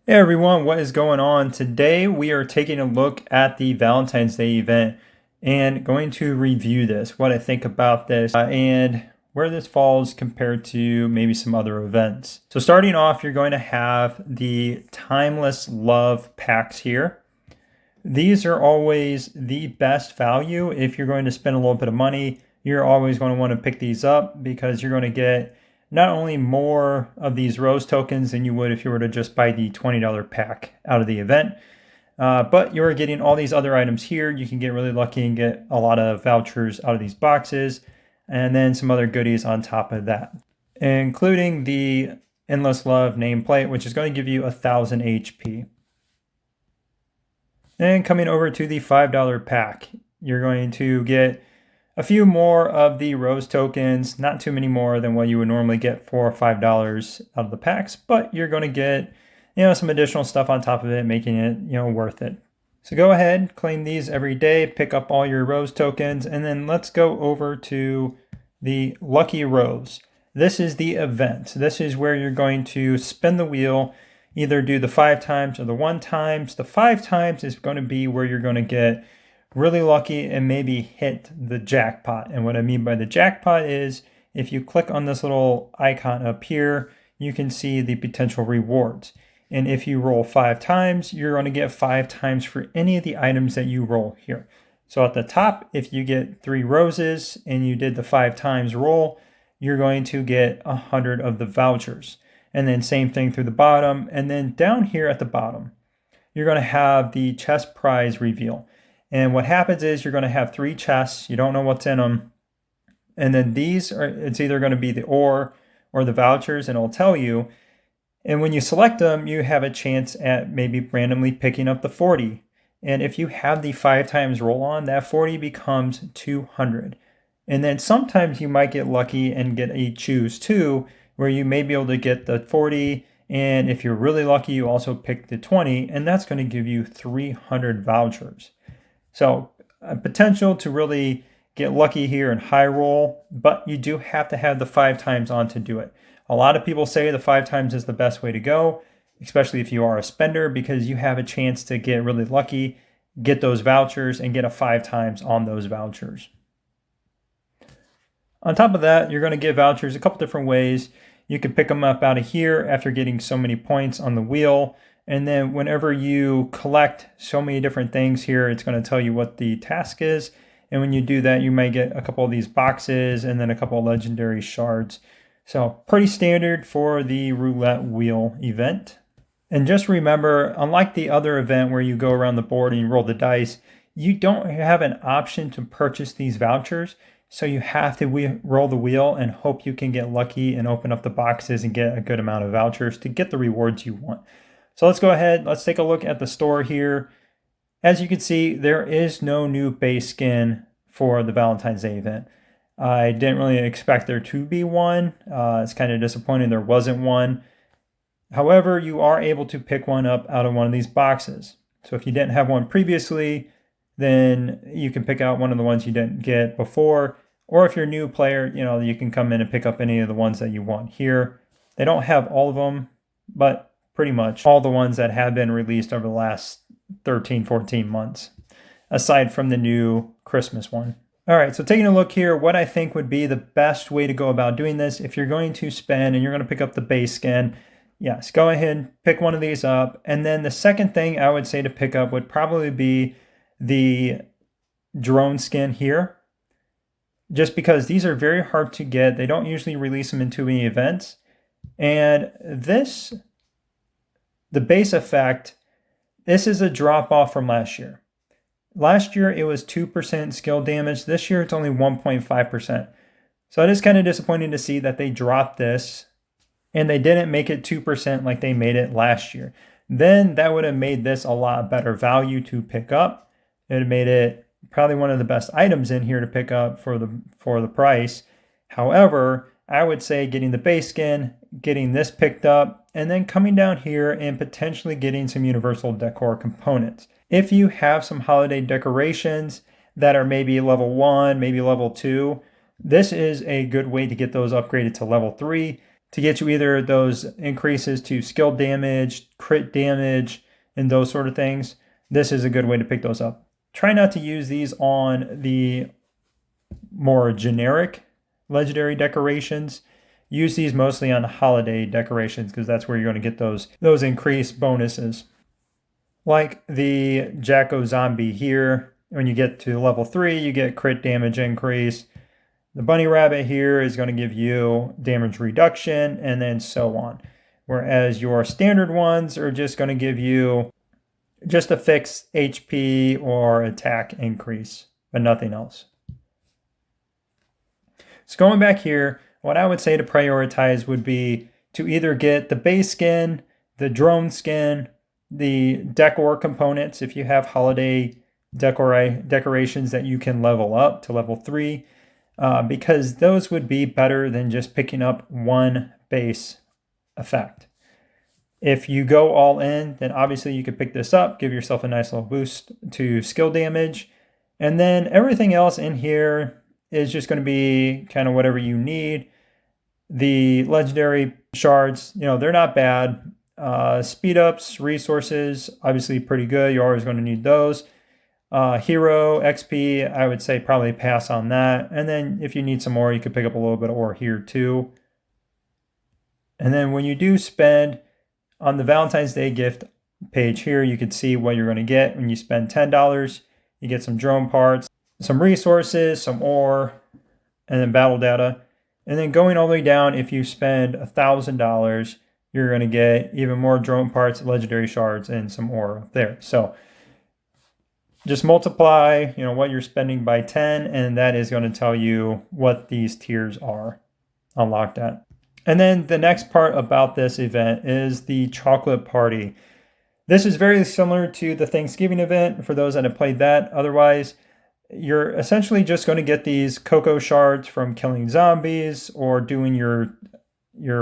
Hey everyone, what is going on? Today we are taking a look at the Valentine's Day event and going to review this, what I think about this, and where this falls compared to maybe some other events. So starting off, you're going to have the Timeless Love packs here. These are always the best value. If you're going to spend a little bit of money, you're always going to want to pick these up because you're going to get not only more of these rose tokens than you would if you were to just buy the $20 pack out of the event, but you're getting all these other items here. You can get really lucky and get a lot of vouchers out of these boxes, and then some other goodies on top of that, including the Endless Love nameplate, which is going to give you 1,000 HP. And coming over to the $5 pack, you're going to get a few more of the rose tokens, not too many more than what you would normally get for $5 out of the packs, but you're going to get, some additional stuff on top of it, making it, worth it. So go ahead, claim these every day, pick up all your rose tokens, and then let's go over to the Lucky Rose. This is the event. This is where you're going to spin the wheel, either do the 5 times or the 1 times. The 5 times is going to be where you're going to get really lucky and maybe hit the jackpot. And what I mean by the jackpot is if you click on this little icon up here, you can see the potential rewards. And if you roll 5 times, you're going to get 5 times for any of the items that you roll here. So at the top, if you get 3 roses and you did the 5 times roll, you're going to get 100 of the vouchers. And then same thing through the bottom. And then down here at the bottom, you're going to have the chest prize reveal. And what happens is you're going to have 3 chests. You don't know what's in them. And then it's either going to be the ore or the vouchers, and it'll tell you. And when you select them, you have a chance at maybe randomly picking up the 40. And if you have the 5 times roll on, that 40 becomes 200. And then sometimes you might get lucky and get a choose 2, where you may be able to get the 40. And if you're really lucky, you also pick the 20, and that's going to give you 300 vouchers. So a potential to really get lucky here and high roll, but you do have to have the 5 times on to do it. A lot of people say the 5 times is the best way to go, especially if you are a spender, because you have a chance to get really lucky, get those vouchers, and get a 5 times on those vouchers. On top of that, you're going to get vouchers a couple different ways. You can pick them up out of here after getting so many points on the wheel. And then whenever you collect so many different things here, it's going to tell you what the task is. And when you do that, you may get a couple of these boxes and then a couple of legendary shards. So pretty standard for the roulette wheel event. And just remember, unlike the other event where you go around the board and you roll the dice, you don't have an option to purchase these vouchers. So you have to roll the wheel and hope you can get lucky and open up the boxes and get a good amount of vouchers to get the rewards you want. So let's go ahead, let's take a look at the store here. As you can see, there is no new base skin for the Valentine's Day event. I didn't really expect there to be one. It's kind of disappointing there wasn't one. However, you are able to pick one up out of one of these boxes. So if you didn't have one previously, then you can pick out one of the ones you didn't get before. Or if you're a new player, you can come in and pick up any of the ones that you want here. They don't have all of them, but pretty much all the ones that have been released over the last 13, 14 months, aside from the new Christmas one. All right, so taking a look here, what I think would be the best way to go about doing this, if you're going to spend and you're going to pick up the base skin, yes, go ahead and pick one of these up. And then the second thing I would say to pick up would probably be the drone skin here, just because these are very hard to get. They don't usually release them in too many events. And the base effect, this is a drop off from last year. Last year, it was 2% skill damage. This year, it's only 1.5%. So it is kind of disappointing to see that they dropped this and they didn't make it 2% like they made it last year. Then that would have made this a lot better value to pick up. It would have made it probably one of the best items in here to pick up for the price. However, I would say getting the base skin, getting this picked up, and then coming down here and potentially getting some universal decor components. If you have some holiday decorations that are maybe level 1, maybe level 2, this is a good way to get those upgraded to level 3 to get you either those increases to skill damage, crit damage and those sort of things, this is a good way to pick those up. Try not to use these on the more generic legendary decorations. Use these mostly on holiday decorations because that's where you're going to get those increased bonuses. Like the Jacko Zombie here, when you get to level 3, you get crit damage increase. The Bunny Rabbit here is going to give you damage reduction, and then so on. Whereas your standard ones are just going to give you just a fixed HP or attack increase, but nothing else. So going back here, what I would say to prioritize would be to either get the base skin, the drone skin, the decor components if you have holiday decorations that you can level up to level 3, because those would be better than just picking up one base effect. If you go all in, then obviously you could pick this up, give yourself a nice little boost to skill damage, and then everything else in here is just going to be kind of whatever you need. The legendary shards, they're not bad. Speed ups, resources, obviously pretty good. You're always going to need those. Hero, XP, I would say probably pass on that. And then if you need some more, you could pick up a little bit of ore here too. And then when you do spend on the Valentine's Day gift page here, you can see what you're going to get when you spend $10. You get some drone parts, some resources, some ore, and then battle data. And then going all the way down, if you spend $1,000, you're going to get even more drone parts, legendary shards, and some ore there. So just multiply, what you're spending by 10, and that is going to tell you what these tiers are unlocked at. And then the next part about this event is the chocolate party. This is very similar to the Thanksgiving event for those that have played that. Otherwise, you're essentially just going to get these cocoa shards from killing zombies or doing your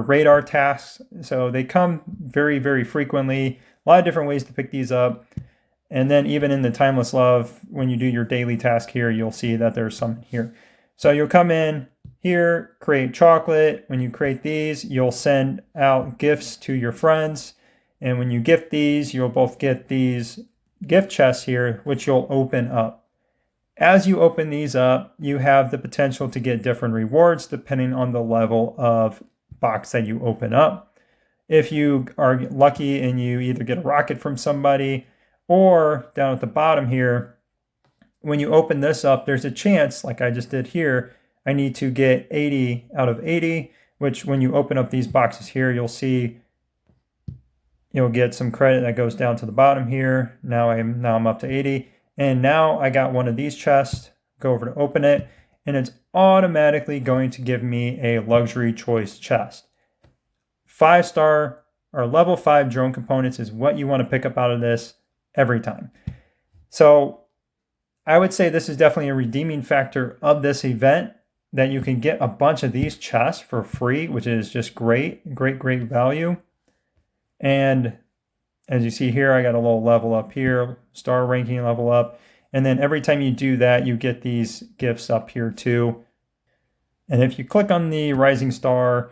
radar tasks. So they come very, very frequently. A lot of different ways to pick these up. And then even in the Timeless Love, when you do your daily task here, you'll see that there's some here. So you'll come in here, create chocolate. When you create these, you'll send out gifts to your friends. And when you gift these, you'll both get these gift chests here, which you'll open up. As you open these up, you have the potential to get different rewards depending on the level of box that you open up. If you are lucky and you either get a rocket from somebody, or down at the bottom here, when you open this up, there's a chance, like I just did here, I need to get 80 out of 80, which when you open up these boxes here, you'll see you'll get some credit that goes down to the bottom here. Now I'm up to 80. And now I got one of these chests, go over to open it, and it's automatically going to give me a luxury choice chest. 5-star or level 5 drone components is what you want to pick up out of this every time. So I would say this is definitely a redeeming factor of this event, that you can get a bunch of these chests for free, which is just great value. And as you see here, I got a little level up here, star ranking level up. And then every time you do that, you get these gifts up here too. And if you click on the rising star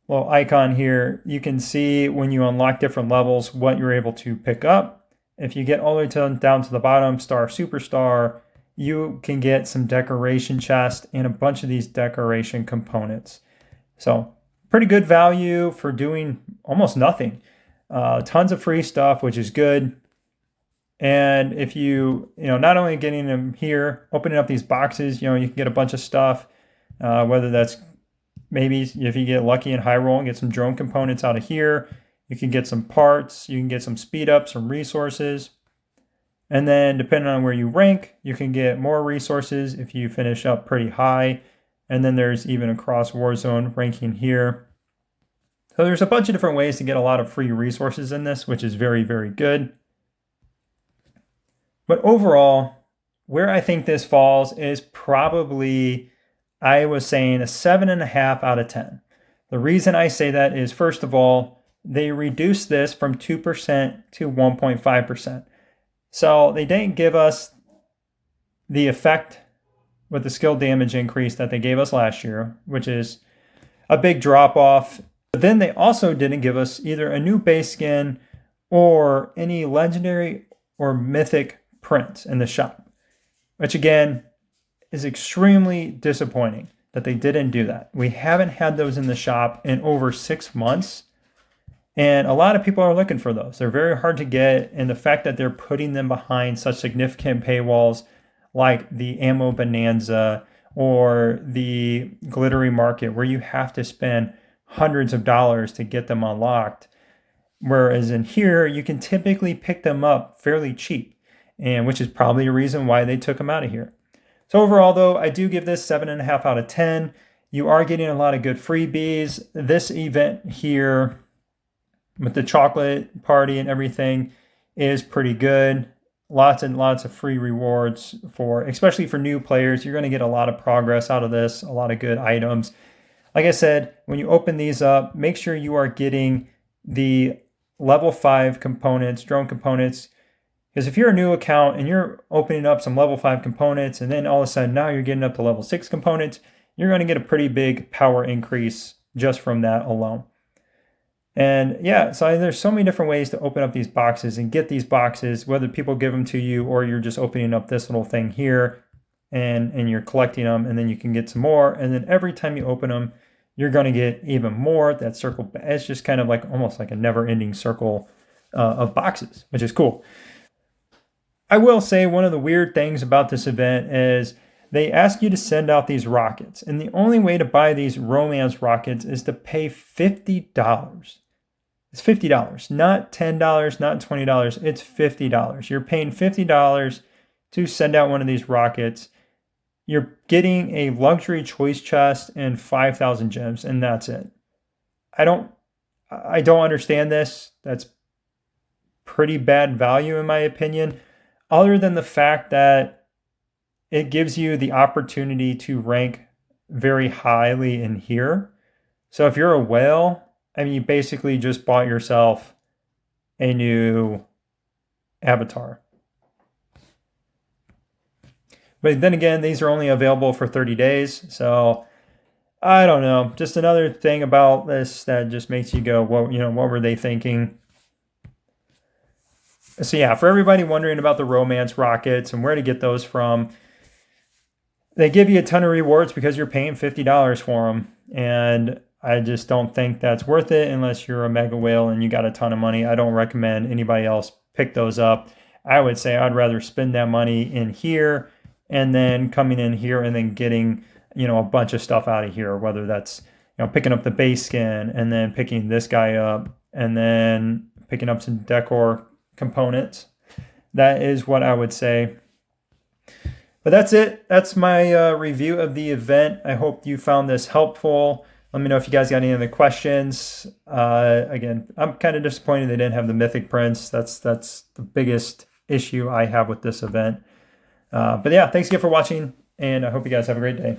little icon here, you can see when you unlock different levels, what you're able to pick up. If you get all the way down to the bottom, star, superstar, you can get some decoration chest and a bunch of these decoration components. So pretty good value for doing almost nothing. Tons of free stuff, which is good. And if you not only getting them here, opening up these boxes, you can get a bunch of stuff, whether that's maybe if you get lucky in high roll and get some drone components out of here, you can get some parts, you can get some speed ups, some resources. And then depending on where you rank, you can get more resources if you finish up pretty high. And then there's even a cross Warzone ranking here. So there's a bunch of different ways to get a lot of free resources in this, which is very, very good. But overall, where I think this falls is probably, I was saying, a 7.5 out of 10. The reason I say that is, first of all, they reduced this from 2% to 1.5%. So they didn't give us the effect with the skill damage increase that they gave us last year, which is a big drop off. But then they also didn't give us either a new base skin or any legendary or mythic prints in the shop, which again is extremely disappointing that they didn't do that. We haven't had those in the shop in over 6 months. And a lot of people are looking for those. They're very hard to get. And the fact that they're putting them behind such significant paywalls like the Ammo Bonanza or the Glittery Market, where you have to spend hundreds of dollars to get them unlocked. Whereas in here, you can typically pick them up fairly cheap, and which is probably a reason why they took them out of here. So overall, though, I do give this 7.5 out of 10. You are getting a lot of good freebies. This event here with the chocolate party and everything is pretty good. Lots and lots of free rewards for, especially for new players. You're going to get a lot of progress out of this, a lot of good items. Like I said, when you open these up, make sure you are getting the level 5 components, drone components. Because if you're a new account and you're opening up some level 5 components and then all of a sudden now you're getting up to level 6 components, you're going to get a pretty big power increase just from that alone. And yeah, so there's so many different ways to open up these boxes and get these boxes, whether people give them to you or you're just opening up this little thing here and you're collecting them, and then you can get some more. And then every time you open them, you're going to get even more. That circle, it's just kind of like almost like a never-ending circle of boxes, which is cool. I will say one of the weird things about this event is they ask you to send out these rockets. And the only way to buy these romance rockets is to pay $50. It's $50, not $10, not $20. It's $50. You're paying $50 to send out one of these rockets. You're getting a luxury choice chest and 5,000 gems, and that's it. I don't understand this. That's pretty bad value in my opinion, other than the fact that it gives you the opportunity to rank very highly in here. So if you're a whale, I mean, you basically just bought yourself a new avatar. But then again, these are only available for 30 days. So I don't know. Just another thing about this that just makes you go, well, what were they thinking? So yeah, for everybody wondering about the romance rockets and where to get those from, they give you a ton of rewards because you're paying $50 for them. And I just don't think that's worth it unless you're a mega whale and you got a ton of money. I don't recommend anybody else pick those up. I would say I'd rather spend that money in here and then coming in here and then getting, a bunch of stuff out of here, whether that's, picking up the base skin and then picking this guy up and then picking up some decor components. That is what I would say. But that's it. That's my review of the event. I hope you found this helpful. Let me know if you guys got any other questions. Again, I'm kind of disappointed they didn't have the mythic prints. That's the biggest issue I have with this event. But yeah, thanks again for watching, and I hope you guys have a great day.